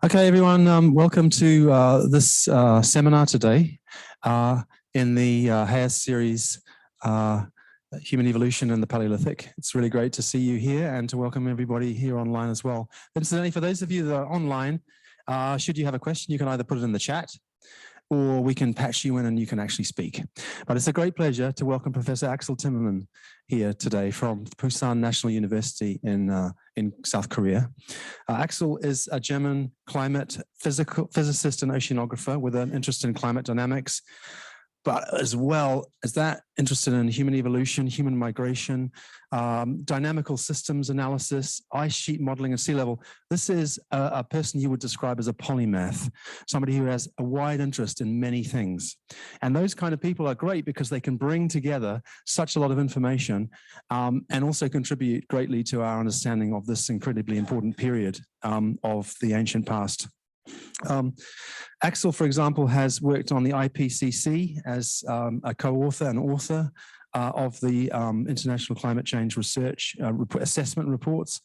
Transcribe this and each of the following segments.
Okay, everyone, welcome to this seminar today in the HEAS Series, Human Evolution in the Palaeolithic. It's really great to see you here and to welcome everybody here online as well. Incidentally, for those of you that are online, should you have a question, you can either put it in the chat or we can patch you in and you can actually speak. But it's a great pleasure to welcome Professor Axel Timmermann here today from Busan National University in South Korea. Axel is a German climate physicist and oceanographer with an interest in climate dynamics, but as well as that, interested in human evolution, human migration, dynamical systems analysis, ice sheet modeling, and sea level. This is a person you would describe as a polymath, somebody who has a wide interest in many things. And those kind of people are great because they can bring together such a lot of information and also contribute greatly to our understanding of this incredibly important period of the ancient past. Axel, for example, has worked on the IPCC as a co-author and author of the International Climate Change Research Assessment Reports.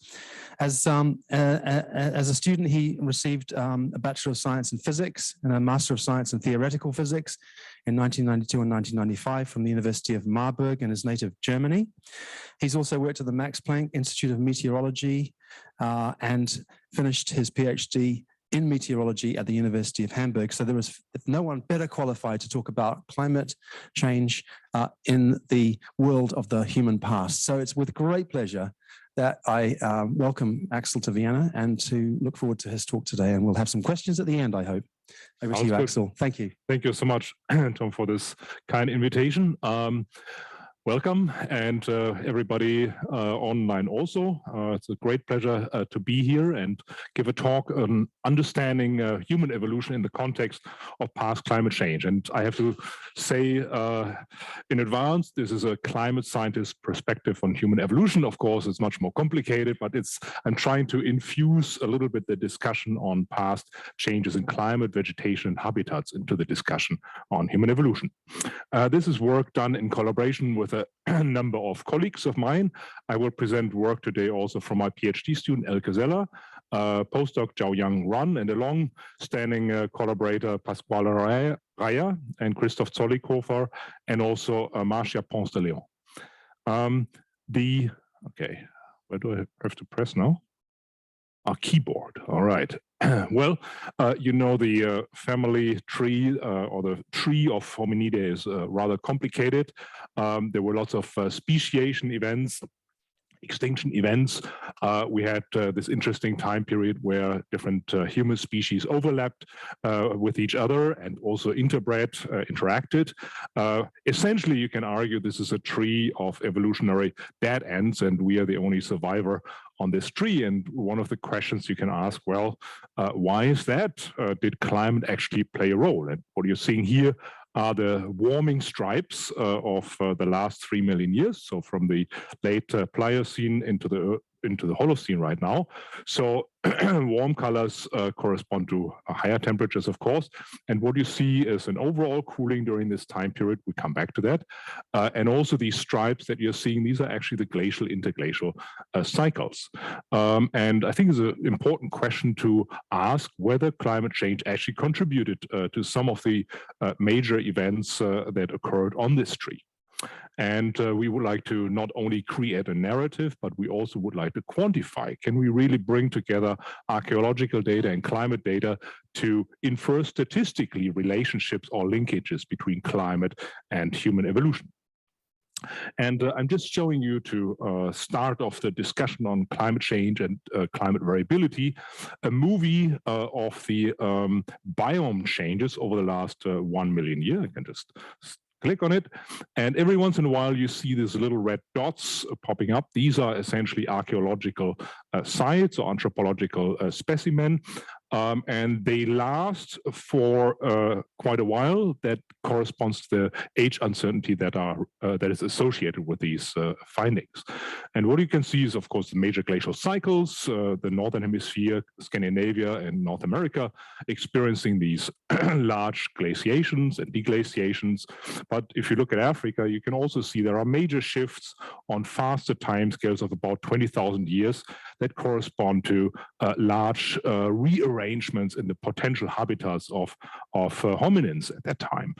As a student, he received a Bachelor of Science in Physics and a Master of Science in Theoretical Physics in 1992 and 1995 from the University of Marburg in his native Germany. He's also worked at the Max Planck Institute of Meteorology and finished his PhD in meteorology at the University of Hamburg. So there was no one better qualified to talk about climate change in the world of the human past. So it's with great pleasure that I welcome Axel to Vienna and to look forward to his talk today. And we'll have some questions at the end, I hope. Over to you, Axel. Thank you. Thank you so much, Tom, for this kind invitation. Welcome, and everybody online also. It's a great pleasure to be here and give a talk on understanding human evolution in the context of past climate change. And I have to say in advance, this is a climate scientist perspective on human evolution. Of course, it's much more complicated, but I'm trying to infuse a little bit the discussion on past changes in climate, vegetation, and habitats into the discussion on human evolution. This is work done in collaboration with a number of colleagues of mine. I will present work today also from my PhD student, Elke Zeller, postdoc Zhaoyang Ran, and a long-standing collaborator, Pasquale Raya, and Christoph Zollikofer, and also Marcia Ponce de Leon. Okay, where do I have to press now? Our keyboard, all right. Well, you know, the family tree or the tree of Hominidae is rather complicated. There were lots of speciation events, extinction events. We had this interesting time period where different human species overlapped with each other and also interbred, interacted. Essentially, you can argue this is a tree of evolutionary dead ends, and we are the only survivor on this tree. And one of the questions you can ask, well, why is that? Did climate actually play a role? And what you're seeing here are the warming stripes of the last 3 million years, so from the late Pliocene into the Holocene right now. So warm colors correspond to higher temperatures, of course. And what you see is an overall cooling during this time period. We come back to that. And also these stripes that you're seeing, these are actually the glacial interglacial cycles. And I think it's an important question to ask whether climate change actually contributed to some of the major events that occurred on this tree. And we would like to not only create a narrative, but we also would like to quantify. Can we really bring together archaeological data and climate data to infer statistically relationships or linkages between climate and human evolution? And I'm just showing you to start off the discussion on climate change and climate variability, a movie of the biome changes over the last 1 million years. I can just click on it, and every once in a while you see these little red dots popping up. These are essentially archaeological sites or anthropological specimen, and they last for quite a while. That corresponds to the age uncertainty that is associated with these findings. And what you can see is, of course, the major glacial cycles, the Northern Hemisphere, Scandinavia, and North America experiencing these large glaciations and deglaciations. But if you look at Africa, you can also see there are major shifts on faster timescales of about 20,000 years that correspond to large rearrangements arrangements in the potential habitats of hominins at that time.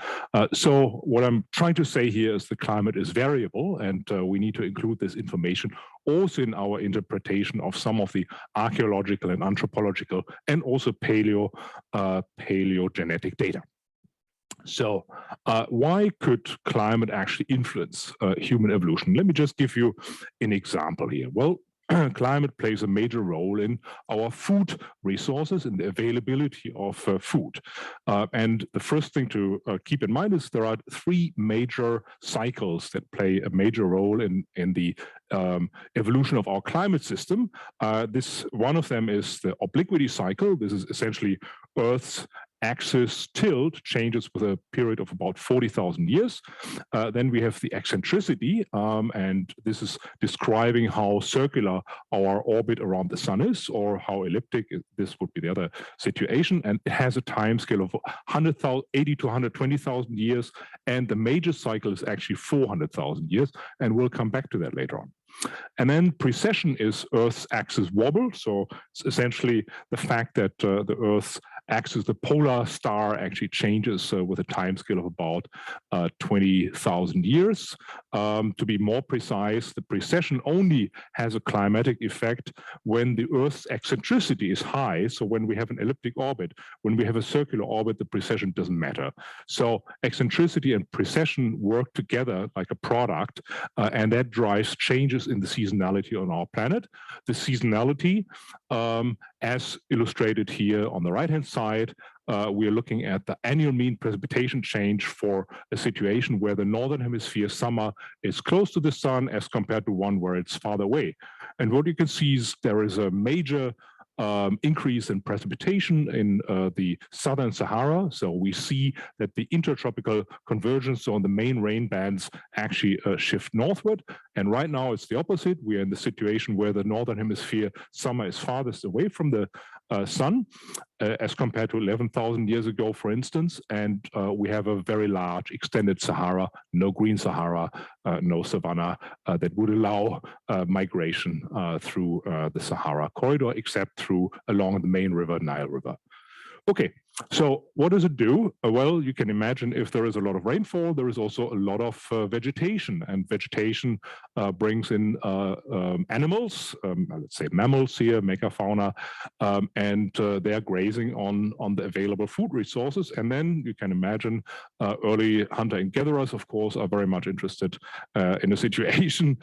So what I'm trying to say here is the climate is variable, and we need to include this information also in our interpretation of some of the archaeological and anthropological and also paleogenetic data. So why could climate actually influence human evolution? Let me just give you an example here. Well, climate plays a major role in our food resources and the availability of food. And the first thing to keep in mind is there are three major cycles that play a major role in the evolution of our climate system. One of them is the obliquity cycle. This is essentially Earth's axis tilt changes with a period of about 40,000 years. Then we have the eccentricity, and this is describing how circular our orbit around the sun is, or how elliptic. This would be the other situation, and it has a time scale of 80 to 120,000 years, and the major cycle is actually 400,000 years, and we'll come back to that later on. And then precession is Earth's axis wobble. So it's essentially the fact that the Earth's axis, the polar star, actually changes with a time scale of about 20,000 years. To be more precise, the precession only has a climatic effect when the Earth's eccentricity is high. So when we have an elliptic orbit, when we have a circular orbit, the precession doesn't matter. So eccentricity and precession work together like a product, and that drives changes in the seasonality on our planet. The seasonality, as illustrated here on the right-hand side, we are looking at the annual mean precipitation change for a situation where the northern hemisphere summer is close to the sun as compared to one where it's farther away. And what you can see is there is a major increase in precipitation in the southern Sahara. So we see that the intertropical convergence on the main rain bands actually shift northward. And right now it's the opposite. We are in the situation where the northern hemisphere summer is farthest away from the sun as compared to 11,000 years ago, for instance. And we have a very large extended Sahara, no green Sahara, no savanna that would allow migration through the Sahara corridor, except along the main river, Nile River. Okay, so what does it do? Well, you can imagine if there is a lot of rainfall, there is also a lot of vegetation, and vegetation brings in animals, let's say mammals here, megafauna, and they are grazing on the available food resources. And then you can imagine early hunter and gatherers, of course, are very much interested in a situation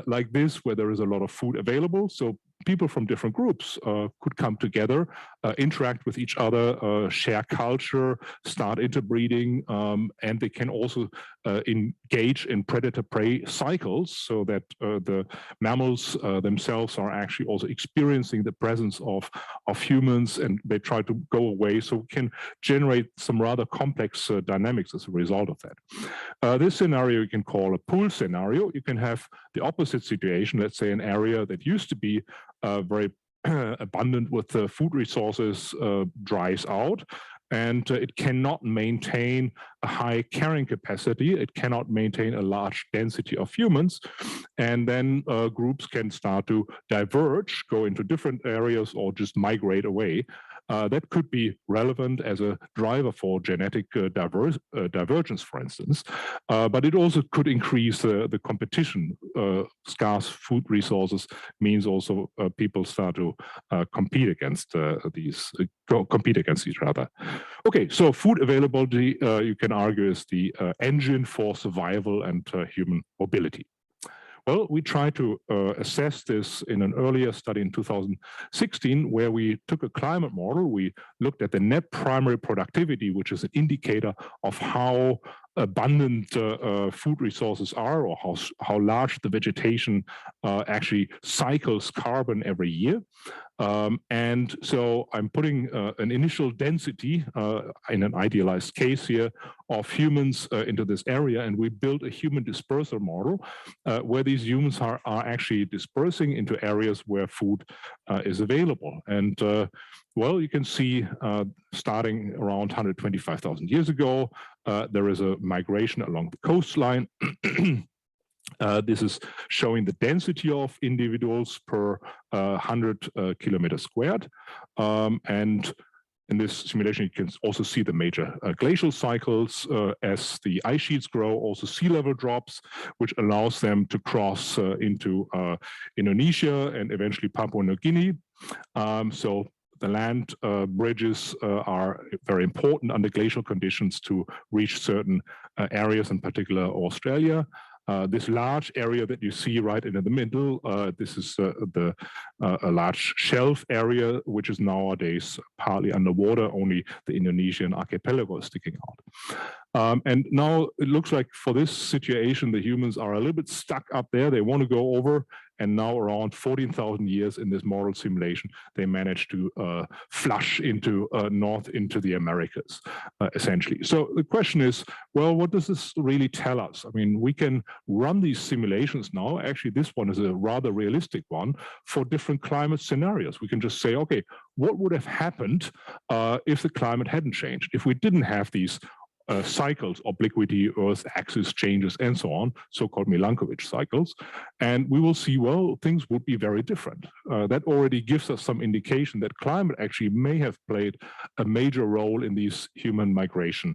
like this, where there is a lot of food available. So people from different groups could come together, interact with each other, share culture, start interbreeding, and they can also engage in predator-prey cycles, so that the mammals themselves are actually also experiencing the presence of humans, and they try to go away. So we can generate some rather complex dynamics as a result of that. This scenario you can call a pull scenario. You can have the opposite situation, let's say an area that used to be very abundant with food resources dries out, and it cannot maintain a high carrying capacity. It cannot maintain a large density of humans. And then groups can start to diverge, go into different areas, or just migrate away. That could be relevant as a driver for genetic divergence, for instance. But it also could increase the competition. Scarce food resources means also people start to compete against each other. Okay, so food availability, you can argue, is the engine for survival and human mobility. Well, we tried to assess this in an earlier study in 2016, where we took a climate model. We looked at the net primary productivity, which is an indicator of how abundant food resources are, or how large the vegetation actually cycles carbon every year. And so I'm putting an initial density in an idealized case here of humans into this area, and we built a human dispersal model where these humans are actually dispersing into areas where food is available. And well, you can see starting around 125,000 years ago, there is a migration along the coastline. This is showing the density of individuals per 100 kilometers squared. And in this simulation, you can also see the major glacial cycles as the ice sheets grow, also sea level drops, which allows them to cross into Indonesia and eventually Papua New Guinea. So the land bridges are very important under glacial conditions to reach certain areas, in particular Australia. This large area that you see right in the middle, this is a large shelf area, which is nowadays partly underwater. Only the Indonesian archipelago is sticking out. And now it looks like for this situation, the humans are a little bit stuck up there. They want to go over. And now around 14,000 years in this model simulation, they managed to flush into north into the Americas, essentially. So the question is, well, what does this really tell us? I mean, we can run these simulations now. Actually, this one is a rather realistic one for different climate scenarios. We can just say, okay, what would have happened if the climate hadn't changed? If we didn't have these cycles, obliquity, Earth axis changes, and so on, so-called Milankovitch cycles, and we will see, well, things would be very different. That already gives us some indication that climate actually may have played a major role in these human migration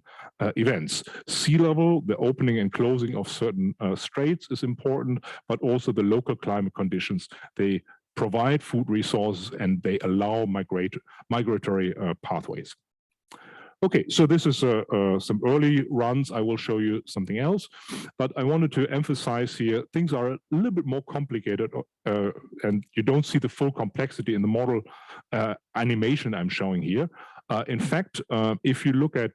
events. Sea level, the opening and closing of certain straits is important, but also the local climate conditions. They provide food resources and they allow migratory pathways. Okay, so this is some early runs. I will show you something else, but I wanted to emphasize here, things are a little bit more complicated and you don't see the full complexity in the model animation I'm showing here. In fact, if you look at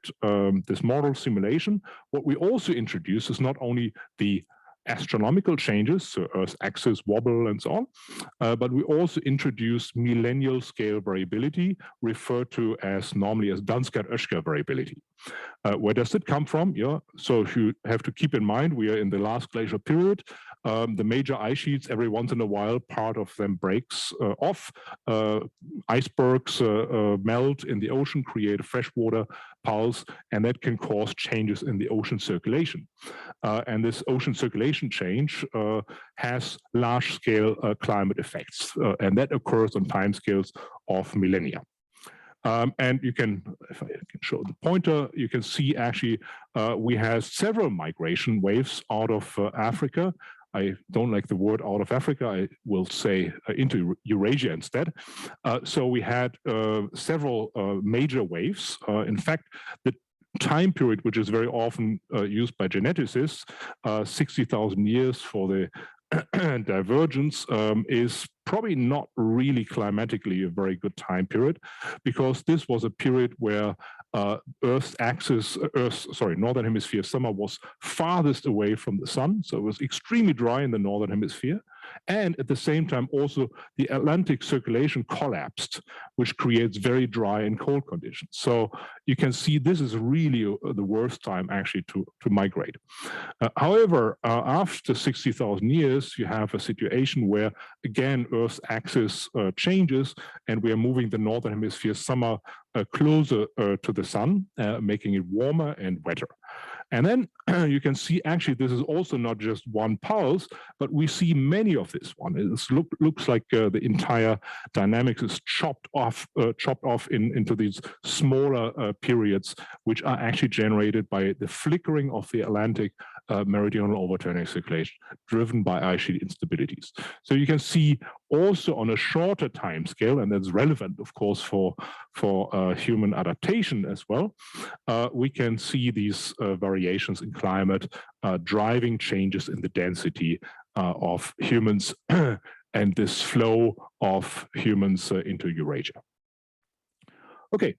this model simulation, what we also introduce is not only the astronomical changes, so Earth's axis wobble and so on, but we also introduce millennial scale variability, referred to as normally as Dansgaard-Oeschger variability. Where does it come from? Yeah, so you have to keep in mind we are in the last glacial period. The major ice sheets, every once in a while, part of them breaks off. Icebergs melt in the ocean, create a freshwater pulse, and that can cause changes in the ocean circulation. And this ocean circulation change has large-scale climate effects, and that occurs on timescales of millennia. And you can, if I can show the pointer, you can see actually we have several migration waves out of Africa. I don't like the word out of Africa, I will say into Eurasia instead. So we had several major waves. In fact, the time period, which is very often used by geneticists, 60,000 years for the divergence, is probably not really climatically a very good time period, because this was a period where Earth's axis, northern hemisphere summer was farthest away from the sun, so it was extremely dry in the northern hemisphere, and at the same time also the Atlantic circulation collapsed, which creates very dry and cold conditions. So you can see this is really the worst time actually to migrate. However, after 60,000 years, you have a situation where again Earth's axis changes, and we are moving the northern hemisphere summer closer to the sun, making it warmer and wetter. And then you can see actually this is also not just one pulse, but we see many of this one. It looks like the entire dynamics is chopped off into these smaller periods, which are actually generated by the flickering of the Atlantic meridional overturning circulation, driven by ice sheet instabilities. So you can see also on a shorter time scale, and that's relevant, of course, for human adaptation as well, we can see these variations in climate driving changes in the density of humans and this flow of humans into Eurasia. Okay.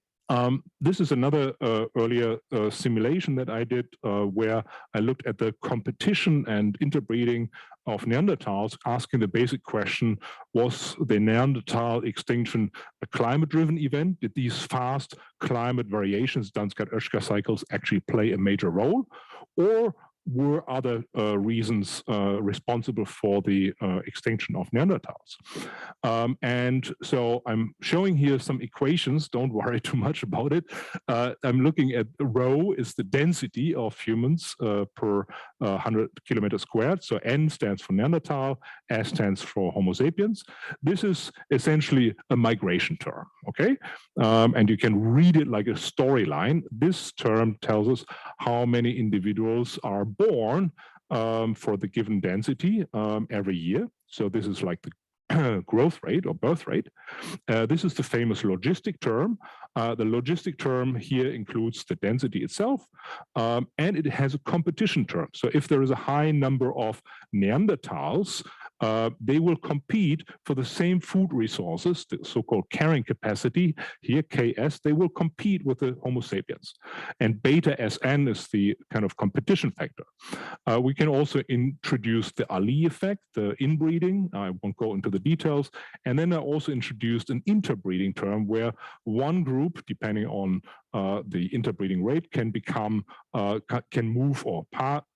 This is another earlier simulation that I did where I looked at the competition and interbreeding of Neanderthals, asking the basic question, was the Neanderthal extinction a climate-driven event? Did these fast climate variations, Dansgaard-Oeschger cycles, actually play a major role? Or were other reasons responsible for the extinction of Neanderthals. And so I'm showing here some equations. Don't worry too much about it. I'm looking at rho is the density of humans per 100 kilometers squared. So N stands for Neanderthal, S stands for Homo sapiens. This is essentially a migration term, okay? And you can read it like a storyline. This term tells us how many individuals are born for the given density every year. So this is like the growth rate or birth rate. This is the famous logistic term. The logistic term here includes the density itself, and it has a competition term. So if there is a high number of Neanderthals, they will compete for the same food resources, the so-called carrying capacity, here Ks, they will compete with the Homo sapiens. And beta Sn is the kind of competition factor. We can also introduce the Ali effect, the inbreeding. I won't go into the details. And then I also introduced an interbreeding term where one group, depending on the interbreeding rate, can become, can move, or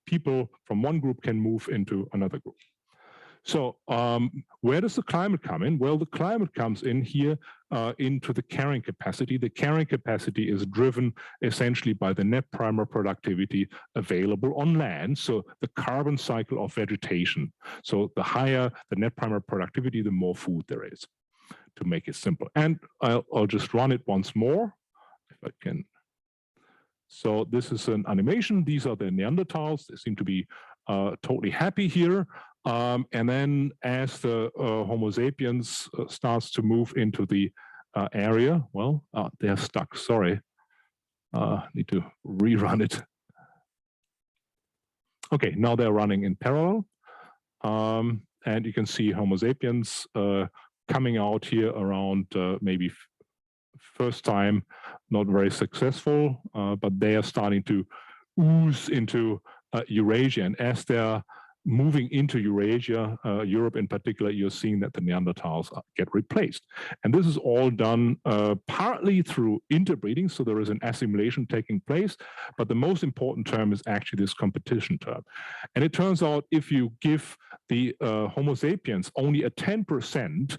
people from one group can move into another group. So where does the climate come in? Well, the climate comes in here into the carrying capacity. The carrying capacity is driven essentially by the net primal productivity available on land, so the carbon cycle of vegetation. So the higher the net primal productivity, the more food there is, to make it simple. And I'll just run it once more, if I can. So this is an animation. These are the Neanderthals. They seem to be totally happy here. And then as the Homo sapiens starts to move into the area, well, they're stuck, sorry. Need to rerun it. Okay, now they're running in parallel. And you can see Homo sapiens coming out here around maybe first time, not very successful, but they are starting to ooze into Eurasia. And as they're moving into Eurasia, Europe in particular, you're seeing that the Neanderthals get replaced. And this is all done partly through interbreeding, so there is an assimilation taking place, but the most important term is actually this competition term. And it turns out if you give the Homo sapiens only a 10%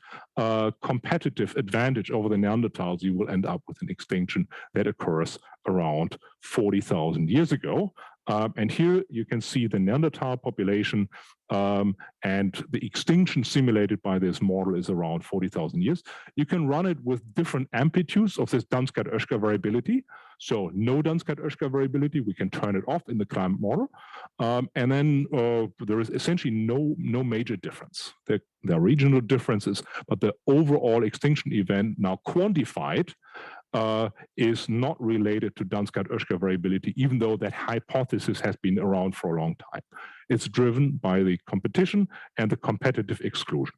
competitive advantage over the Neanderthals, you will end up with an extinction that occurs around 40,000 years ago. And here you can see the Neanderthal population, and the extinction simulated by this model is around 40,000 years. You can run it with different amplitudes of this Dansgaard-Oeschger variability. So no Dansgaard-Oeschger variability, we can turn it off in the climate model. And then there is essentially no major difference. There are regional differences, but the overall extinction event now quantified is not related to Dansgaard-Oeschger variability, even though that hypothesis has been around for a long time. It's driven by the competition and the competitive exclusion.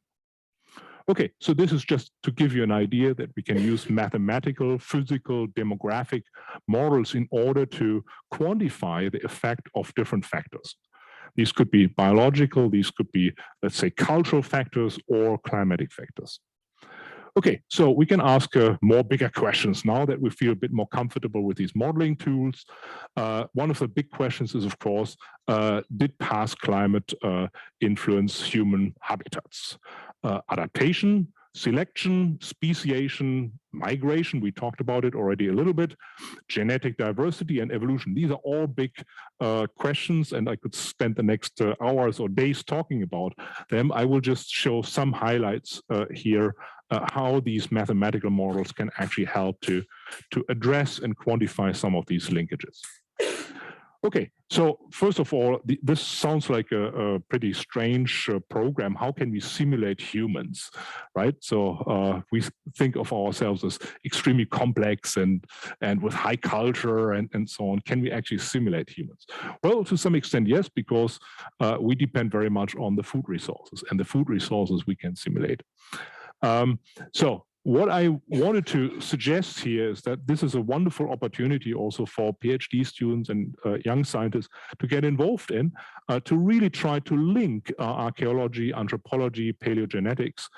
Okay, so this is just to give you an idea that we can use mathematical, physical, demographic models in order to quantify the effect of different factors. These could be biological, these could be, let's say, cultural factors or climatic factors. Okay, so we can ask more bigger questions now that we feel a bit more comfortable with these modeling tools. One of the big questions is, of course, did past climate influence human habitats? Adaptation, selection, speciation, migration, we talked about it already a little bit, genetic diversity and evolution. These are all big questions, and I could spend the next hours or days talking about them. I will just show some highlights here, how these mathematical models can actually help to address and quantify some of these linkages. Okay, so first of all, this sounds like a pretty strange program. How can we simulate humans, right? So we think of ourselves as extremely complex and with high culture and so on. Can we actually simulate humans? Well, to some extent, yes, because we depend very much on the food resources, and the food resources we can simulate. So what I wanted to suggest here is that this is a wonderful opportunity also for PhD students and young scientists to get involved in, to really try to link archaeology, anthropology, paleogenetics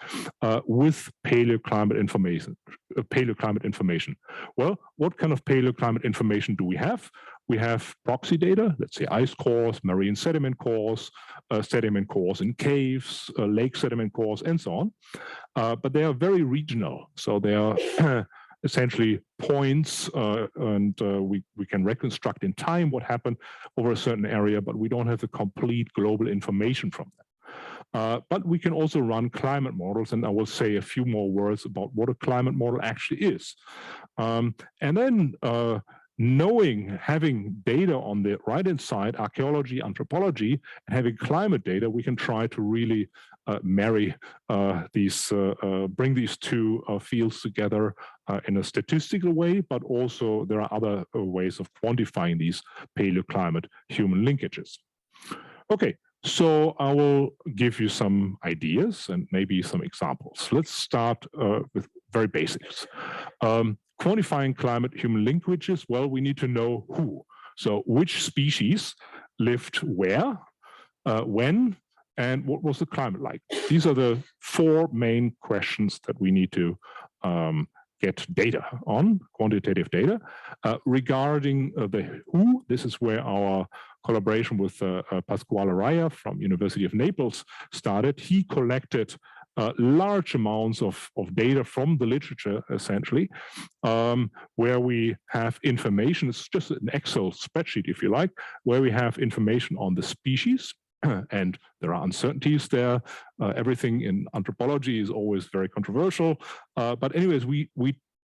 with paleoclimate information. Well, what kind of paleoclimate information do we have? we have proxy data, let's say ice cores, marine sediment cores in caves, lake sediment cores, and so on. But they are very regional. So they are essentially points, and we can reconstruct in time what happened over a certain area, but we don't have the complete global information from them. But we can also run climate models, and I will say a few more words about what a climate model actually is. And then having data on the right-hand side, archaeology, anthropology, and having climate data, we can try to really marry bring these two fields together in a statistical way, but also there are other ways of quantifying these paleoclimate human linkages. Okay, so I will give you some ideas and maybe some examples. Let's start with very basics. Quantifying climate human linkages, well, we need to know who. So which species lived where, when, and what was the climate like? These are the four main questions that we need to get data on, quantitative data. Regarding the who, this is where our collaboration with Pasquale Raya from University of Naples started. He collected large amounts of data from the literature, essentially, where we have information. It's just an Excel spreadsheet, if you like, where we have information on the species, and there are uncertainties there. Everything in anthropology is always very controversial. But anyways, we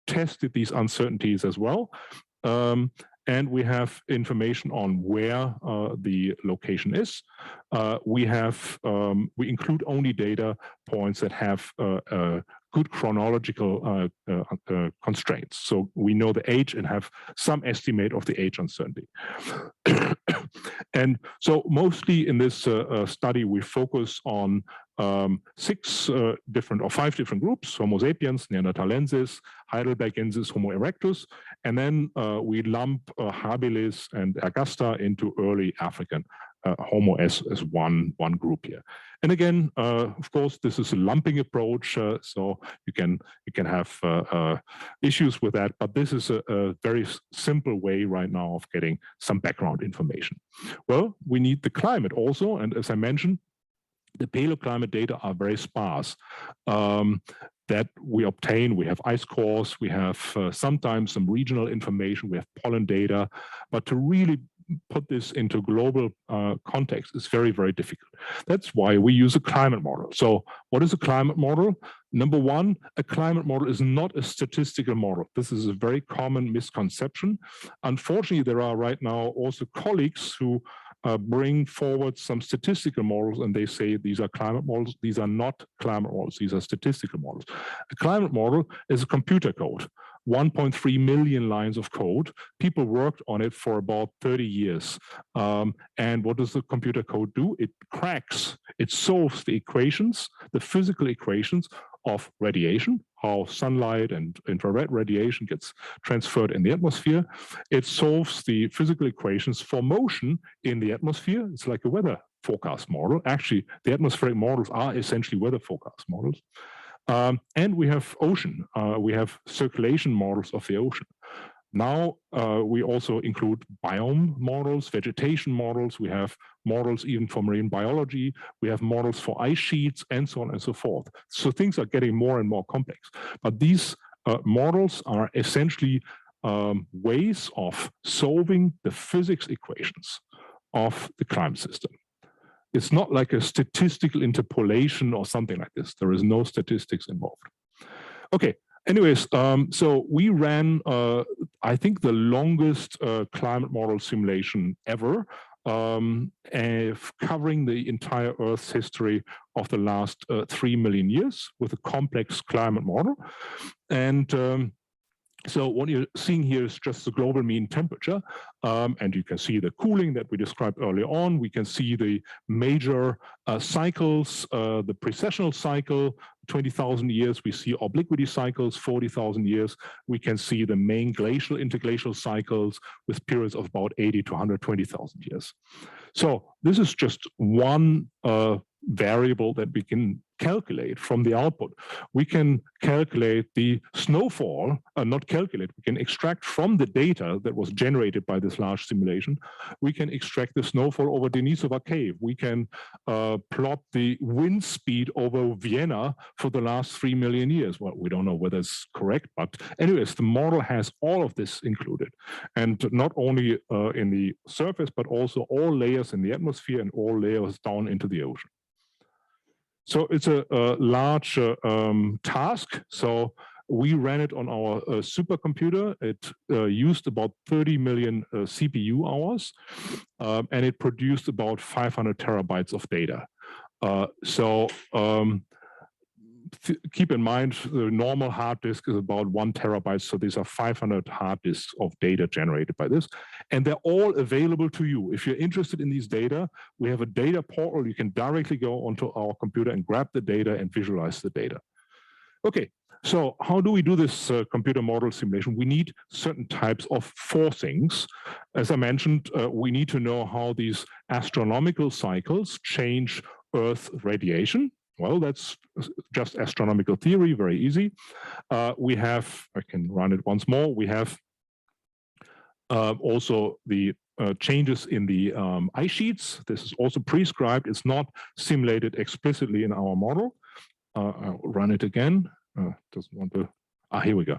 tested these uncertainties as well. And we have information on where the location is. We include only data points that have good chronological constraints. So we know the age and have some estimate of the age uncertainty. And so mostly in this study, we focus on 5 different groups: Homo sapiens, Neanderthalensis, Heidelbergensis, Homo erectus, and then we lump habilis and ergaster into early African Homo as one group here. And again, of course, this is a lumping approach, so you can have issues with that, but this is a very simple way right now of getting some background information. Well, we need the climate also, and as I mentioned, the paleoclimate data are very sparse. That we obtain, we have ice cores, we have sometimes some regional information, we have pollen data, but to really put this into global context is very, very difficult. That's why we use a climate model. So what is a climate model? Number one, a climate model is not a statistical model. This is a very common misconception. Unfortunately, there are right now also colleagues who bring forward some statistical models, and they say these are climate models. These are not climate models. These are statistical models. A climate model is a computer code, 1.3 million lines of code. People worked on it for about 30 years. And what does the computer code do? It cracks, it solves the equations, the physical equations of radiation, how sunlight and infrared radiation gets transferred in the atmosphere. It solves the physical equations for motion in the atmosphere. It's like a weather forecast model. Actually, the atmospheric models are essentially weather forecast models. And we have ocean. We have circulation models of the ocean. Now we also include biome models, vegetation models. We have models even for marine biology. We have models for ice sheets and so on and so forth. So things are getting more and more complex. But these models are essentially ways of solving the physics equations of the climate system. It's not like a statistical interpolation or something like this. There is no statistics involved. Okay. Anyways, so we ran, I think, the longest climate model simulation ever, covering the entire Earth's history of the last 3 million years with a complex climate model. And so what you're seeing here is just the global mean temperature, and you can see the cooling that we described earlier on. We can see the major cycles, the precessional cycle, 20,000 years. We see obliquity cycles, 40,000 years. We can see the main glacial, interglacial cycles with periods of about 80 to 120,000 years. So this is just one variable that we can calculate from the output. We can calculate the snowfall, not calculate, we can extract from the data that was generated by this large simulation, we can extract the snowfall over Denisova Cave. We can plot the wind speed over Vienna for the last 3 million years. Well, we don't know whether it's correct, but anyways, the model has all of this included. And not only in the surface, but also all layers in the atmosphere and all layers down into the ocean. So it's a large task. So we ran it on our supercomputer. It used about 30 million CPU hours, and it produced about 500 terabytes of data. Keep in mind, the normal hard disk is about 1 terabyte. So these are 500 hard disks of data generated by this. And they're all available to you. If you're interested in these data, we have a data portal. You can directly go onto our computer and grab the data and visualize the data. Okay, so how do we do this computer model simulation? We need certain types of forcings. As I mentioned, we need to know how these astronomical cycles change Earth radiation. Well, that's just astronomical theory, very easy. We have, I can run it once more, we have also the changes in the ice sheets. This is also prescribed. It's not simulated explicitly in our model. I'll run it again. Doesn't want to, here we go.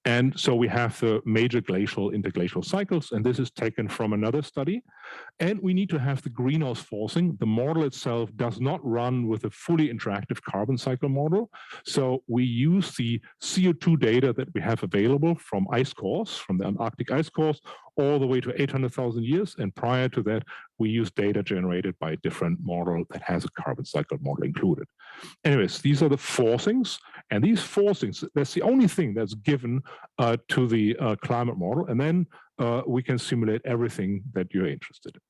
And so we have the major glacial interglacial cycles, and this is taken from another study. And we need to have the greenhouse forcing. The model itself does not run with a fully interactive carbon cycle model. So we use the CO2 data that we have available from ice cores, from the Antarctic ice cores, all the way to 800,000 years. And prior to that, we use data generated by a different model that has a carbon cycle model included. Anyways, these are the forcings. And these forcings, that's the only thing that's given to the climate model. And then we can simulate everything that you're interested in.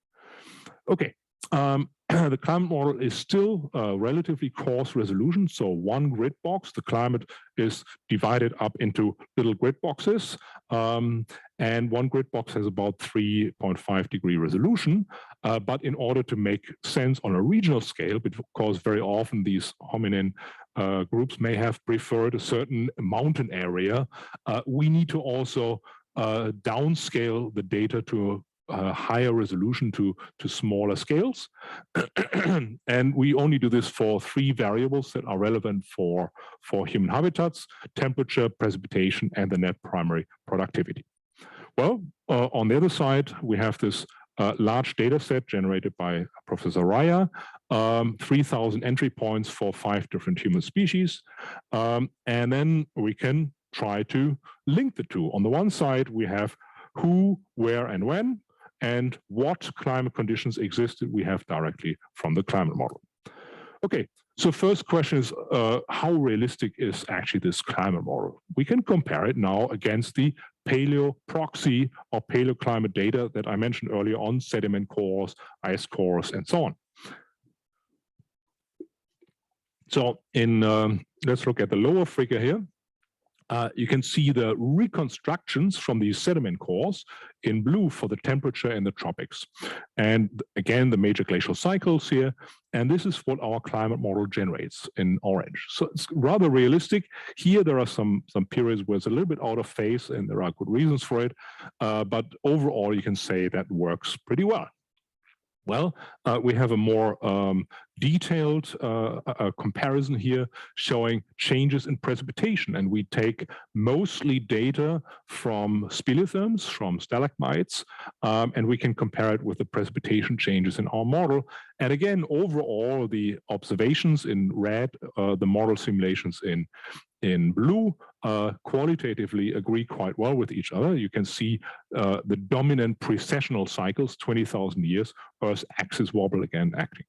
Okay, the climate model is still relatively coarse resolution. So one grid box, the climate is divided up into little grid boxes. And one grid box has about 3.5 degree resolution. But in order to make sense on a regional scale, because very often these hominin groups may have preferred a certain mountain area, we need to also downscale the data to higher resolution to smaller scales. And we only do this for 3 variables that are relevant for human habitats: temperature, precipitation, and the net primary productivity. Well, on the other side, we have this large data set generated by Professor Raya, 3,000 entry points for 5 different human species. And then we can try to link the two. On the one side, we have who, where, and when, and what climate conditions existed we have directly from the climate model. Okay, so first question is, how realistic is actually this climate model? We can compare it now against the paleo proxy or paleoclimate data that I mentioned earlier on, sediment cores, ice cores, and so on. So let's look at the lower figure here. You can see the reconstructions from these sediment cores in blue for the temperature in the tropics. And again, the major glacial cycles here. And this is what our climate model generates in orange. So it's rather realistic. Here, there are some periods where it's a little bit out of phase, and there are good reasons for it. But overall, you can say that works pretty well. Well, we have a more detailed comparison here showing changes in precipitation. And we take mostly data from speleothems, from stalagmites, and we can compare it with the precipitation changes in our model. And again, overall, the observations in red, the model simulations in blue, qualitatively agree quite well with each other. You can see the dominant precessional cycles, 20,000 years, Earth's axis wobble again acting.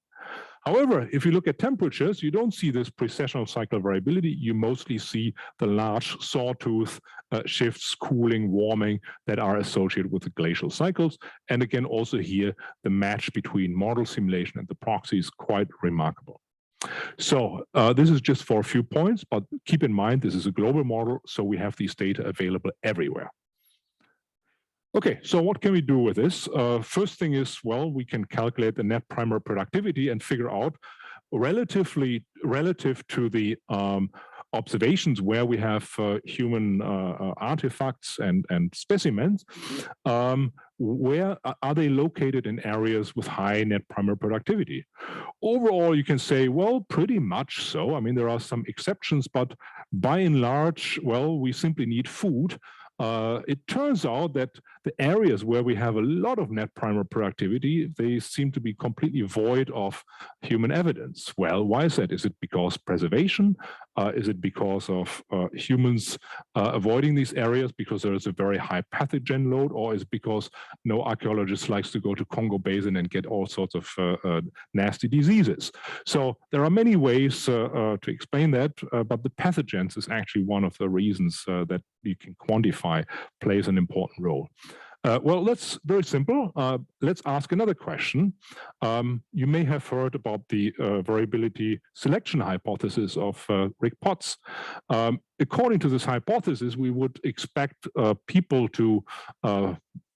However, if you look at temperatures, you don't see this precessional cycle variability. You mostly see the large sawtooth shifts, cooling, warming that are associated with the glacial cycles. And again, also here, the match between model simulation and the proxy is quite remarkable. So this is just for a few points, but keep in mind, this is a global model, so we have these data available everywhere. Okay, so what can we do with this? First thing is, well, we can calculate the net primary productivity and figure out relative to the observations where we have human artifacts and specimens, where are they located in areas with high net primary productivity? Overall, you can say, well, pretty much so. I mean, there are some exceptions, but by and large, well, we simply need food. It turns out that the areas where we have a lot of net primary productivity, they seem to be completely void of human evidence. Well, why is that? Is it because preservation? Is it because of humans avoiding these areas because there is a very high pathogen load, or is it because no archaeologist likes to go to Congo Basin and get all sorts of nasty diseases? So there are many ways to explain that, but the pathogens is actually one of the reasons that you can quantify plays an important role. Well, that's very simple. Let's ask another question. You may have heard about the variability selection hypothesis of Rick Potts. According to this hypothesis, we would expect people to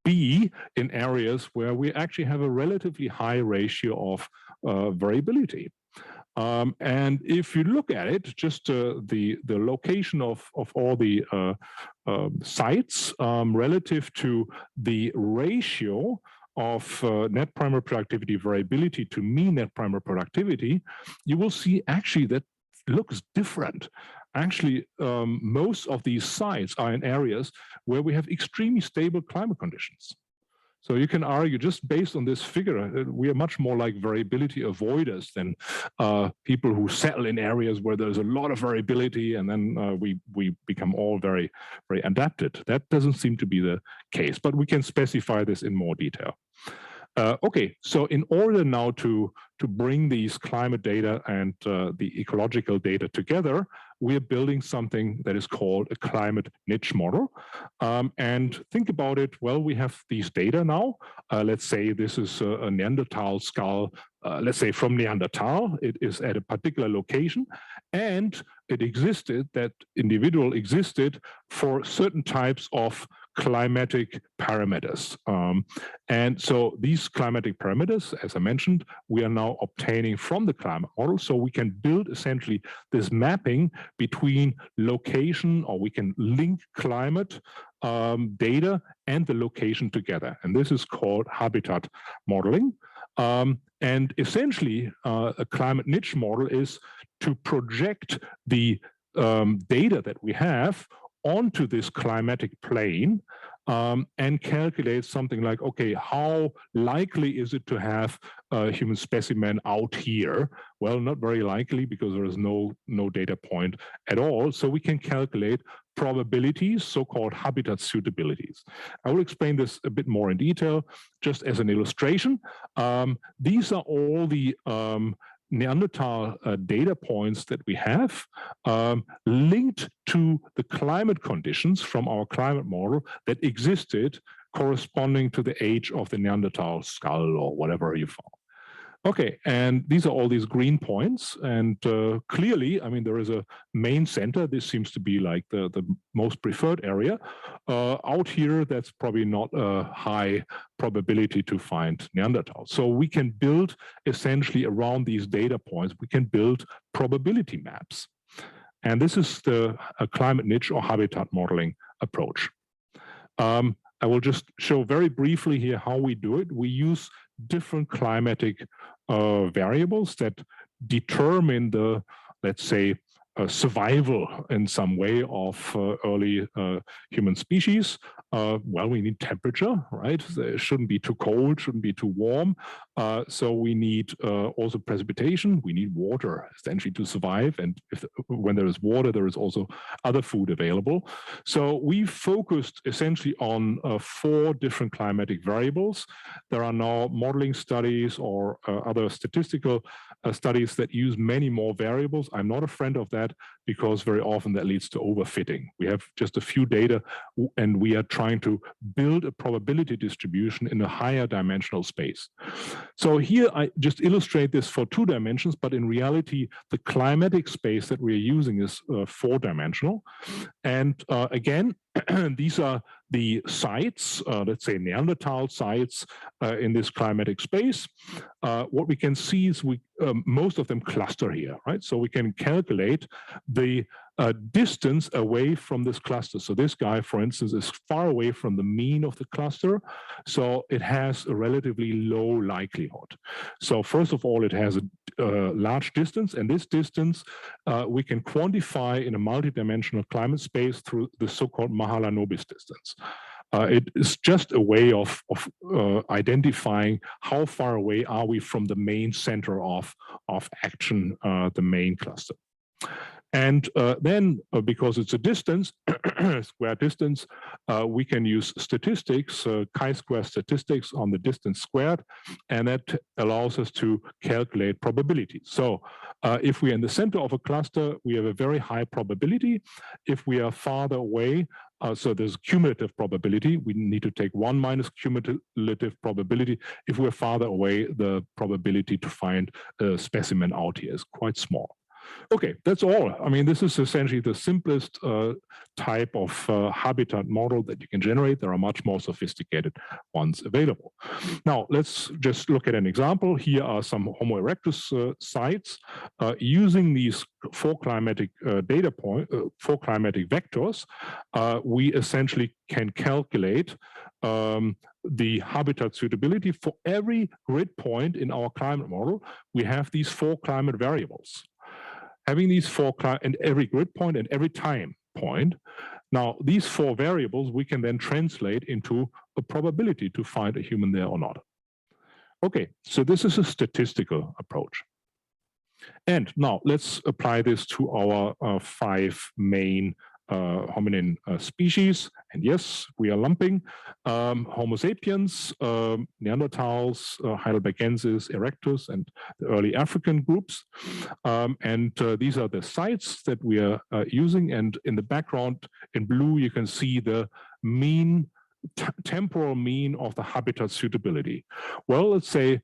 be in areas where we actually have a relatively high ratio of variability. And if you look at it, just the location of all the sites relative to the ratio of net primary productivity variability to mean net primary productivity, you will see actually that looks different. Actually, most of these sites are in areas where we have extremely stable climate conditions. So you can argue, just based on this figure, we are much more like variability avoiders than people who settle in areas where there's a lot of variability, and then we become all very, very adapted. That doesn't seem to be the case, but we can specify this in more detail. Okay, so in order now to bring these climate data and the ecological data together, we are building something that is called a climate niche model. And think about it, well, we have these data now. Let's say this is a Neanderthal skull, let's say from Neanderthal. It is at a particular location, and it existed, that individual existed for certain types of climatic parameters. And so these climatic parameters, as I mentioned, we are now obtaining from the climate model. So we can build essentially this mapping between location, or we can link climate data and the location together. And this is called habitat modeling. And essentially, a climate niche model is to project the data that we have onto this climatic plane and calculate something like, okay, how likely is it to have a human specimen out here? Well, not very likely, because there is no data point at all. So we can calculate probabilities, so-called habitat suitabilities. I will explain this a bit more in detail, just as an illustration. These are all the Neanderthal data points that we have linked to the climate conditions from our climate model that existed corresponding to the age of the Neanderthal skull or whatever you found. Okay, and these are all these green points, and clearly, I mean, there is a main center. This seems to be like the most preferred area. Out here, that's probably not a high probability to find Neanderthal. So we can build essentially around these data points, we can build probability maps. And this is the climate niche or habitat modeling approach. I will just show very briefly here how we do it. We use different climatic variables that determine the, let's say, survival in some way of early human species. Well, we need temperature, right? It shouldn't be too cold, shouldn't be too warm. So we need also precipitation. We need water essentially to survive. And when there is water, there is also other food available. So we focused essentially on 4 different climatic variables. There are now modeling studies or other statistical studies that use many more variables. I'm not a friend of that, because very often that leads to overfitting. We have just a few data, and we are trying to build a probability distribution in a higher dimensional space. So here I just illustrate this for 2 dimensions, but in reality, the climatic space that we're using is 4-dimensional. And again, these are the sites, let's say Neanderthal sites in this climatic space, what we can see is most of them cluster here, right? So we can calculate the distance away from this cluster. So this guy, for instance, is far away from the mean of the cluster, so it has a relatively low likelihood. So first of all, it has a large distance, and this distance we can quantify in a multidimensional climate space through the so-called Mahalanobis distance. It is just a way of identifying how far away are we from the main center of action, the main cluster. And then, because it's a distance, square distance, we can use statistics, chi-square statistics on the distance squared, and that allows us to calculate probability. So if we're in the center of a cluster, we have a very high probability. If we are farther away, so there's cumulative probability, we need to take 1 minus cumulative probability. If we're farther away, the probability to find a specimen out here is quite small. Okay, that's all. I mean, this is essentially the simplest type of habitat model that you can generate. There are much more sophisticated ones available. Now, let's just look at an example. Here are some Homo erectus sites. Using these 4 climatic data point, 4 climatic vectors, we essentially can calculate the habitat suitability for every grid point in our climate model. We have these 4 climate variables. Having these 4 and every grid point and every time point. Now, these 4 variables we can then translate into a probability to find a human there or not. Okay, so this is a statistical approach. And now let's apply this to our 5 main hominin species. And yes, we are lumping Homo sapiens, Neanderthals, Heidelbergensis, Erectus, and the early African groups. These are the sites that we are using. And in the background in blue, you can see the mean, temporal mean of the habitat suitability. Well, let's say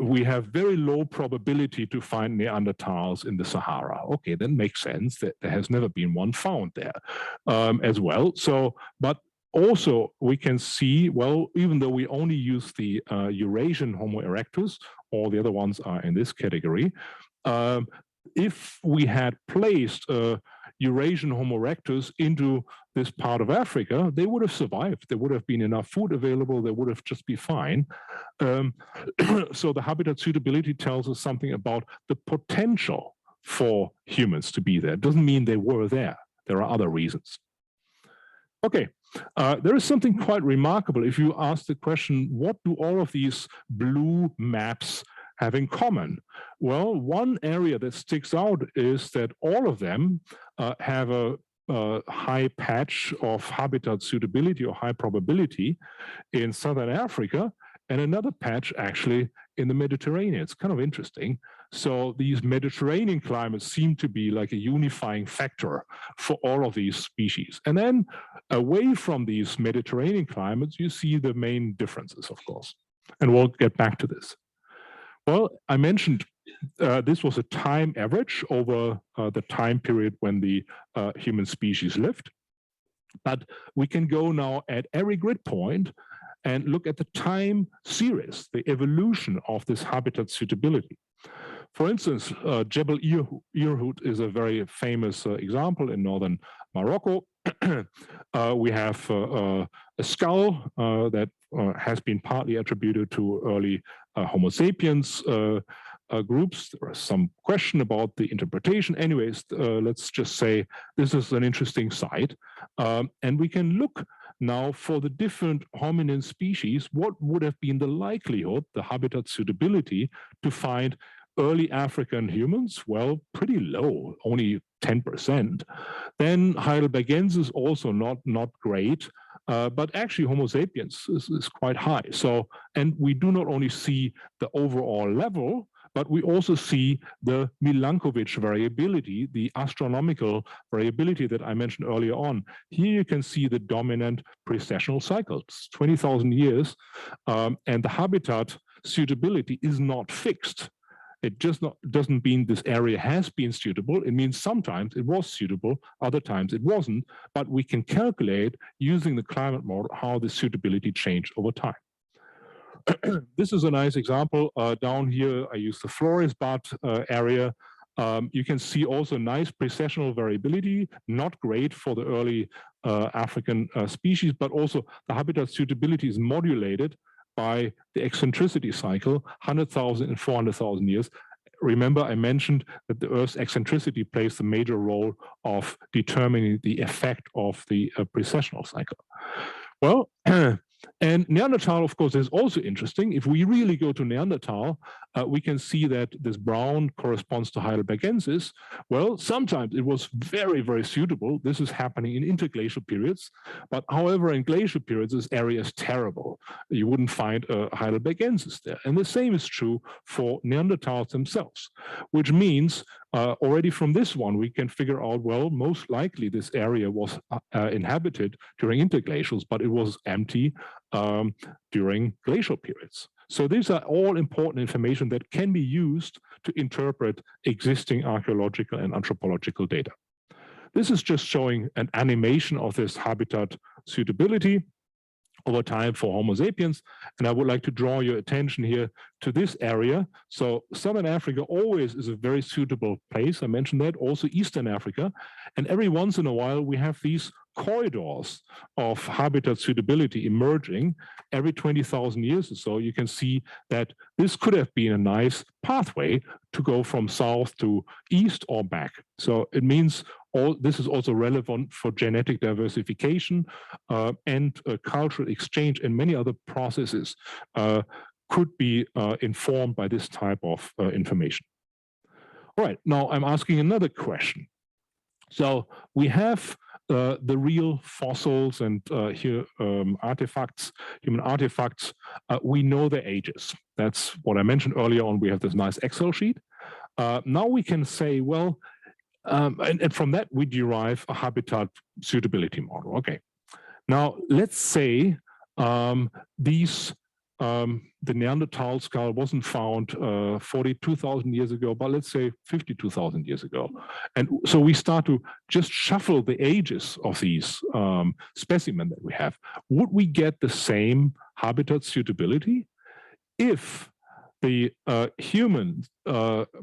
we have very low probability to find Neanderthals in the Sahara. Okay, that makes sense that there has never been one found there as well. So, but also we can see, well, even though we only use the Eurasian Homo erectus, all the other ones are in this category. If we had placed Eurasian Homo erectus into this part of Africa, they would have survived. There would have been enough food available. They would have just been fine. So the habitat suitability tells us something about the potential for humans to be there. It doesn't mean they were there. There are other reasons. Okay, there is something quite remarkable. If you ask the question, what do all of these blue maps have in common? Well, one area that sticks out is that all of them have a high patch of habitat suitability or high probability in Southern Africa, and another patch actually in the Mediterranean. It's kind of interesting. So these Mediterranean climates seem to be like a unifying factor for all of these species. And then away from these Mediterranean climates, you see the main differences, of course. And we'll get back to this. Well, I mentioned this was a time average over the time period when the human species lived. But we can go now at every grid point and look at the time series, the evolution of this habitat suitability. For instance, Jebel Irhoud is a very famous example in northern Morocco. We have a skull that has been partly attributed to early Homo sapiens groups. There is some question about the interpretation. Anyways, let's just say this is an interesting site. And we can look now for the different hominin species, what would have been the likelihood, the habitat suitability to find early African humans? Well, pretty low, only 10%. Then Heidelbergensis also not great, but actually Homo sapiens is quite high. So, and we do not only see the overall level, but we also see the Milankovitch variability, the astronomical variability that I mentioned earlier on. Here you can see the dominant precessional cycles, 20,000 years, and the habitat suitability is not fixed. It just doesn't mean this area has been suitable. It means sometimes it was suitable, other times it wasn't, but we can calculate using the climate model how the suitability changed over time. This is a nice example. Down here, I use the Flores Bad area. You can see also nice precessional variability, not great for the early African species, but also the habitat suitability is modulated by the eccentricity cycle, 100,000 and 400,000 years. Remember, I mentioned that the Earth's eccentricity plays the major role of determining the effect of the precessional cycle. Well, and Neanderthal, of course, is also interesting. If we really go to Neanderthal, we can see that this brown corresponds to Heidelbergensis. Well, sometimes it was very, very suitable. This is happening in interglacial periods. But however, in glacial periods, this area is terrible. You wouldn't find a Heidelbergensis there. And the same is true for Neanderthals themselves, which means already from this one, we can figure out, well, most likely this area was inhabited during interglacials, but it was empty during glacial periods. So these are all important information that can be used to interpret existing archaeological and anthropological data. This is just showing an animation of this habitat suitability over time for Homo sapiens. And I would like to draw your attention here to this area. So Southern Africa always is a very suitable place. I mentioned that, also Eastern Africa. And every once in a while, we have these corridors of habitat suitability emerging every 20,000 years or so. You can see that this could have been a nice pathway to go from south to east or back. So it means this is also relevant for genetic diversification and cultural exchange, and many other processes could be informed by this type of information. All right, now I'm asking another question. So we have the real fossils and here artifacts, human artifacts. We know their ages. That's what I mentioned earlier on. We have this nice Excel sheet. Now we can say, well, and from that we derive a habitat suitability model. Okay. Now let's say the Neanderthal skull wasn't found 42,000 years ago, but let's say 52,000 years ago. And so we start to just shuffle the ages of these specimens that we have. Would we get the same habitat suitability if the human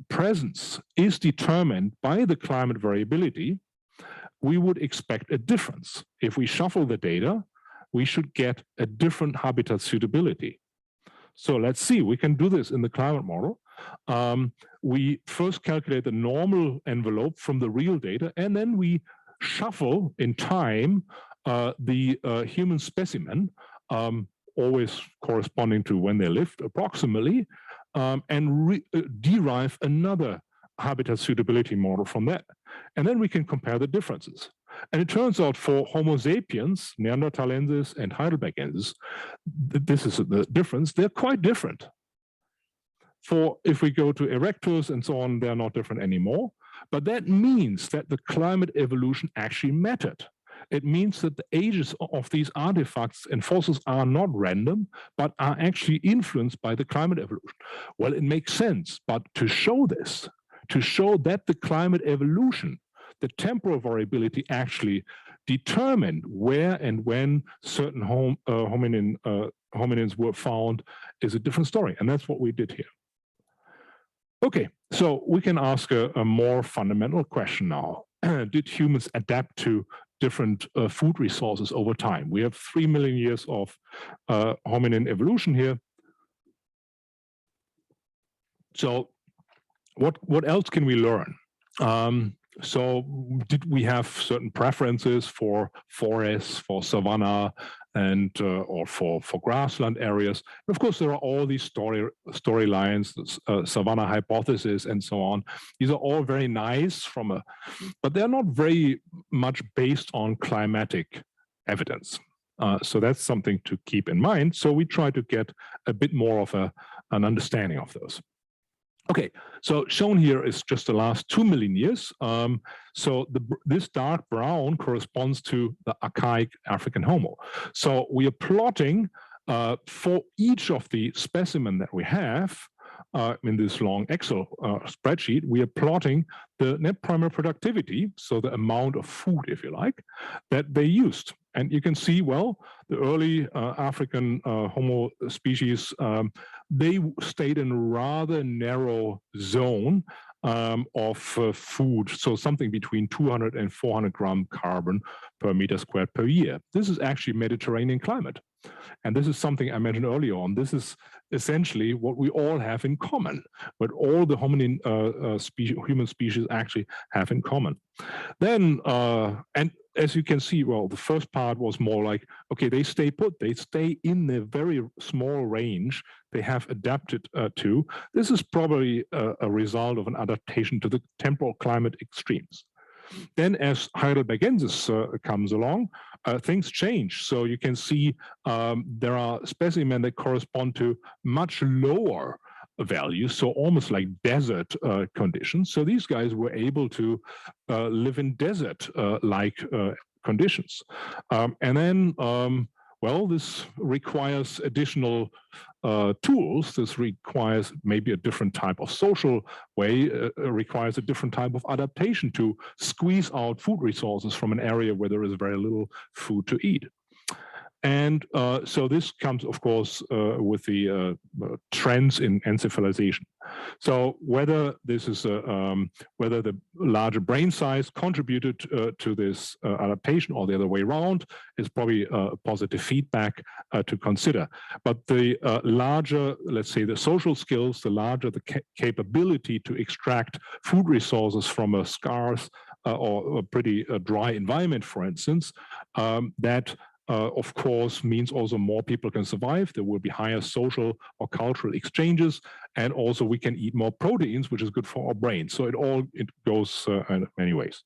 presence is determined by the climate variability? We would expect a difference. If we shuffle the data, we should get a different habitat suitability. So let's see, we can do this in the climate model. We first calculate the normal envelope from the real data, and then we shuffle in time the human specimen, always corresponding to when they lived approximately, and derive another habitat suitability model from that. And then we can compare the differences. And it turns out for Homo sapiens, Neanderthalensis and Heidelbergensis, this is the difference, they're quite different. For if we go to Erectus and so on, they're not different anymore. But that means that the climate evolution actually mattered. It means that the ages of these artifacts and fossils are not random, but are actually influenced by the climate evolution. Well, it makes sense, but to show this, to show that the climate evolution, the temporal variability actually determined where and when certain hominins were found is a different story. And that's what we did here. Okay, so we can ask a more fundamental question now. Did humans adapt to different food resources over time? We have 3 million years of hominin evolution here. So what else can we learn? So did we have certain preferences for forests, for savanna, and or for grassland areas? And of course, there are all these storylines, savanna hypothesis, and so on. These are all very nice but they're not very much based on climatic evidence. So that's something to keep in mind. So we try to get a bit more of an understanding of those. Okay, so shown here is just the last 2 million years. So this dark brown corresponds to the archaic African Homo. So we are plotting for each of the specimens that we have, in this long Excel spreadsheet, we are plotting the net primary productivity, so the amount of food, if you like, that they used. And you can see, well, the early African Homo species, they stayed in a rather narrow zone of food, so something between 200 and 400 gram carbon per meter squared per year. This is actually Mediterranean climate. And this is something I mentioned earlier on. This is essentially what we all have in common, what all the hominin human species actually have in common. Then, and as you can see, well, the first part was more like, okay, they stay put, they stay in a very small range they have adapted to. This is probably a result of an adaptation to the temporal climate extremes. Then as Heidelbergensis comes along, things change. So you can see there are specimens that correspond to much lower values, so almost like desert conditions. So these guys were able to live in desert-like conditions. And then, well, this requires additional tools. This requires maybe a different type of social way, requires a different type of adaptation to squeeze out food resources from an area where there is very little food to eat. And so this comes, of course, with the trends in encephalization. So whether this is whether the larger brain size contributed to this adaptation or the other way around is probably positive feedback to consider. But the larger, let's say, the social skills, the larger the capability to extract food resources from a scarce or a pretty dry environment, for instance, that of course, means also more people can survive. There will be higher social or cultural exchanges, and also we can eat more proteins, which is good for our brain. So it goes in many ways.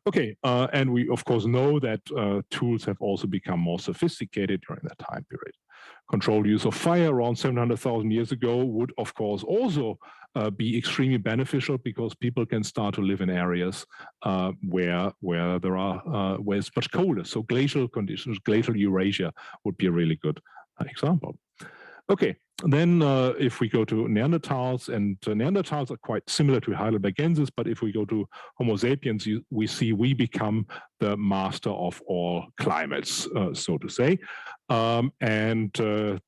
Okay, and we of course know that tools have also become more sophisticated during that time period. Controlled use of fire around 700,000 years ago would of course also be extremely beneficial, because people can start to live in areas where it's much colder. So glacial conditions, glacial Eurasia would be a really good example. Okay, then if we go to Neanderthals, and Neanderthals are quite similar to Heidelbergensis, but if we go to Homo sapiens, we see we become the master of all climates, so to say. And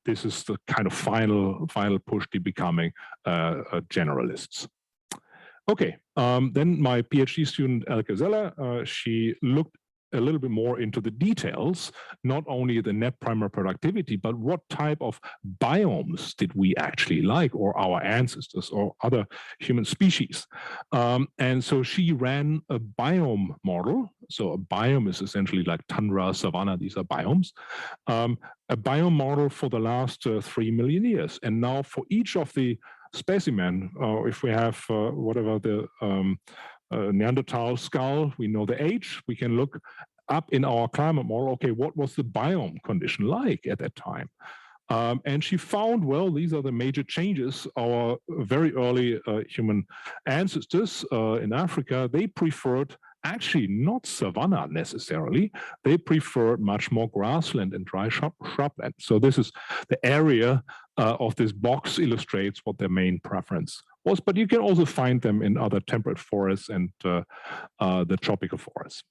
this is the kind of final push to becoming generalists. Okay, then my PhD student Elke Zeller, she looked a little bit more into the details, not only the net primary productivity, but what type of biomes did we actually like, or our ancestors or other human species. And so she ran a biome model. So a biome is essentially like tundra, savanna, these are biomes. A biome model for the last 3 million years. And now for each of the specimen, if we have whatever the Neanderthal skull, we know the age, we can look up in our climate model, okay, what was the biome condition like at that time? And she found, well, these are the major changes. Our very early human ancestors in Africa, they preferred actually not savanna necessarily. They preferred much more grassland and dry shrubland. So this is the area of this box illustrates what their main preference was, but you can also find them in other temperate forests and the tropical forests.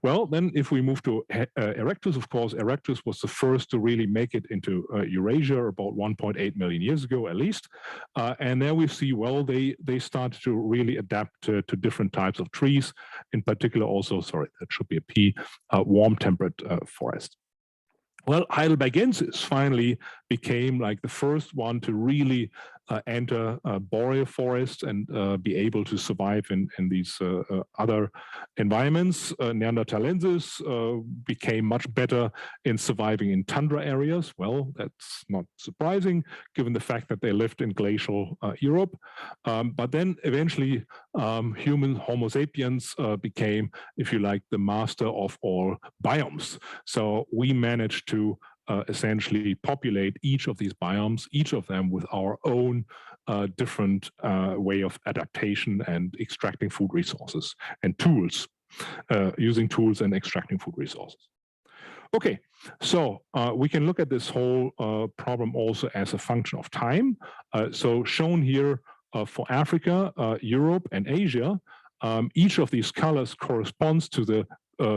Well, then if we move to Erectus, of course, Erectus was the first to really make it into Eurasia about 1.8 million years ago, at least. And there we see, well, they started to really adapt to different types of trees, in particular also, sorry, that should be a P, warm temperate forest. Well, Heidelbergensis finally became like the first one to really enter boreal forests and be able to survive in these other environments. Neanderthalensis became much better in surviving in tundra areas. Well, that's not surprising given the fact that they lived in glacial Europe. But then eventually human Homo sapiens became, if you like, the master of all biomes. So we managed to essentially populate each of these biomes, each of them with our own different way of adaptation and extracting food resources and tools, using tools and extracting food resources. Okay, so we can look at this whole problem also as a function of time. So shown here for Africa, Europe, and Asia, each of these colors corresponds to the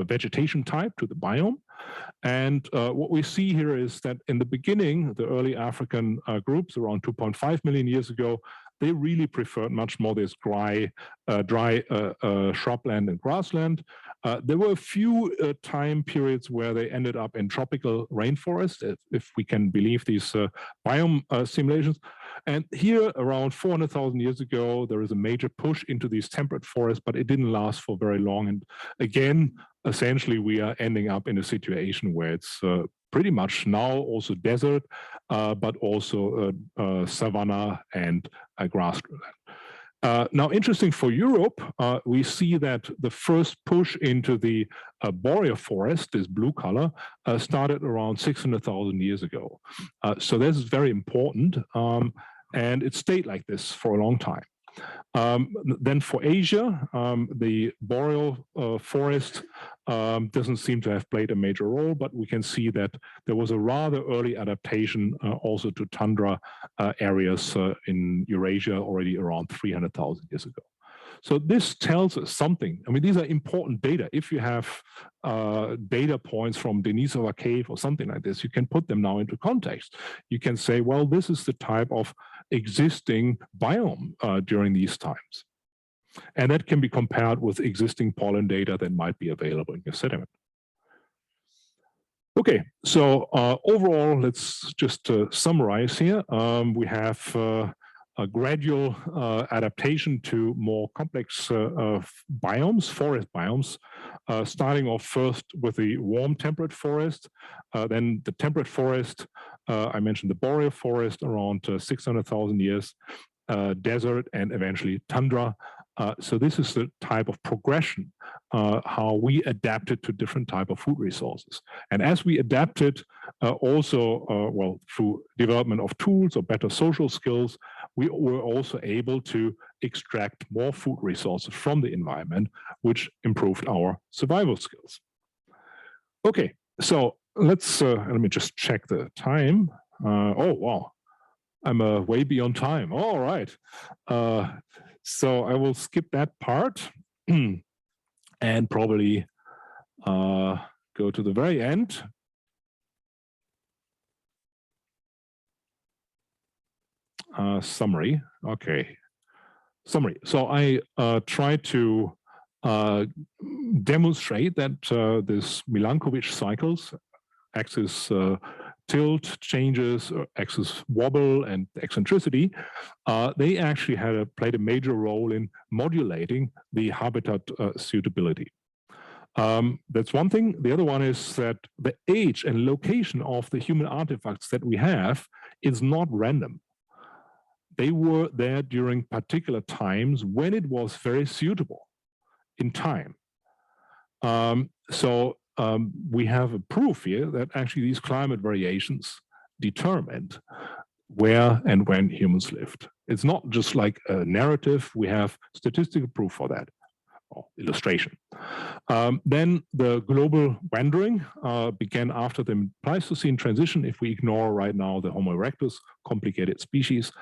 vegetation type, to the biome. And what we see here is that in the beginning, the early African groups around 2.5 million years ago, they really preferred much more this dry shrubland and grassland. There were a few time periods where they ended up in tropical rainforest, if we can believe these biome simulations. And here, around 400,000 years ago, there is a major push into these temperate forests, but it didn't last for very long. And again, essentially, we are ending up in a situation where it's pretty much now also desert, but also savanna and grassland. Now, interesting for Europe, we see that the first push into the boreal forest, this blue color, started around 600,000 years ago. So this is very important, and it stayed like this for a long time. Then for Asia, the boreal forest doesn't seem to have played a major role, but we can see that there was a rather early adaptation also to tundra areas in Eurasia already around 300,000 years ago. So this tells us something. I mean, these are important data. If you have data points from Denisova Cave or something like this, you can put them now into context. You can say, well, this is the type of existing biome during these times. And that can be compared with existing pollen data that might be available in your sediment. Okay, so overall, let's just summarize here. We have a gradual adaptation to more complex biomes, forest biomes, starting off first with the warm temperate forest, then the temperate forest, I mentioned the boreal forest around 600,000 years, desert, and eventually tundra. So this is the type of progression, how we adapted to different type of food resources. And as we adapted also, well, through development of tools or better social skills, we were also able to extract more food resources from the environment, which improved our survival skills. Okay, so let's, let me just check the time. Oh, wow, I'm way beyond time. All right. So I will skip that part and probably go to the very end. Summary. Okay. Summary. So I tried to demonstrate that this Milankovitch cycles, axis tilt changes, axis wobble, and eccentricity, they actually played a major role in modulating the habitat suitability. That's one thing. The other one is that the age and location of the human artifacts that we have is not random. They were there during particular times when it was very suitable in time. We have a proof here that actually these climate variations determined where and when humans lived. It's not just like a narrative, we have statistical proof for that, or illustration. Then the global wandering began after the Pleistocene transition, if we ignore right now the Homo erectus, complicated species,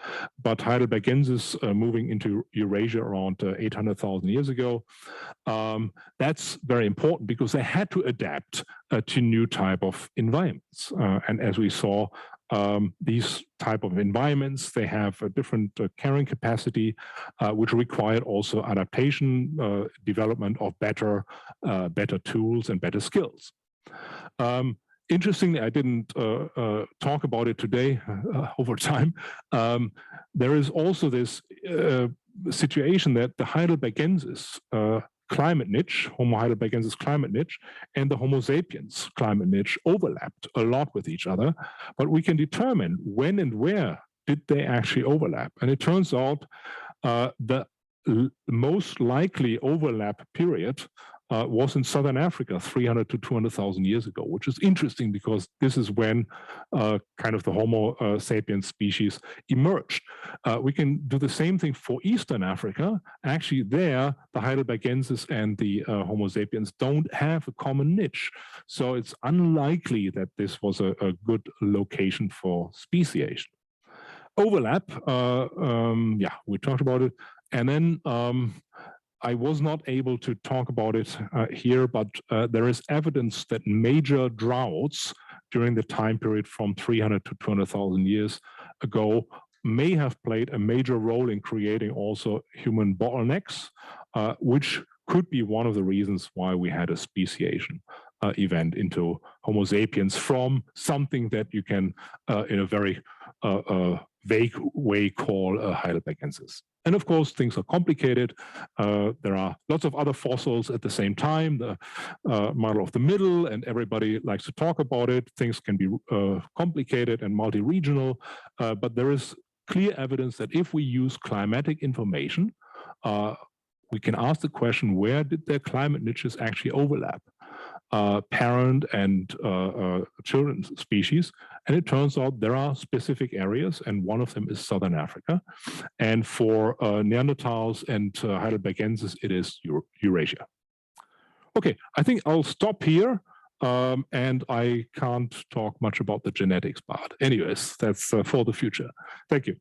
but Heidelbergensis moving into Eurasia around 800,000 years ago. That's very important because they had to adapt to new type of environments. And as we saw, these type of environments, they have a different carrying capacity, which required also adaptation, development of better tools and better skills. Interestingly, I didn't talk about it today over time. There is also this situation that the Heidelbergensis climate niche, Homo heidelbergensis climate niche, and the Homo sapiens climate niche overlapped a lot with each other, but we can determine when and where did they actually overlap. And it turns out the most likely overlap period was in southern Africa 300 to 200,000 years ago, which is interesting because this is when kind of the Homo sapiens species emerged. We can do the same thing for Eastern Africa. Actually, there, the Heidelbergensis and the Homo sapiens don't have a common niche. So it's unlikely that this was a good location for speciation. Overlap, yeah, we talked about it. And then I was not able to talk about it here, but there is evidence that major droughts during the time period from 300 to 200,000 years ago may have played a major role in creating also human bottlenecks, which could be one of the reasons why we had a speciation event into Homo sapiens from something that you can, in a very vague way, call Heidelbergensis. And of course, things are complicated. There are lots of other fossils at the same time, the model of the middle, and everybody likes to talk about it. Things can be complicated and multi-regional, but there is clear evidence that if we use climatic information, we can ask the question, where did their climate niches actually overlap? Parent and children species, and it turns out there are specific areas, and one of them is southern Africa, and for Neanderthals and Heidelbergensis it is Eurasia. Okay, I think I'll stop here, and I can't talk much about the genetics part. Anyways, that's for the future. Thank you.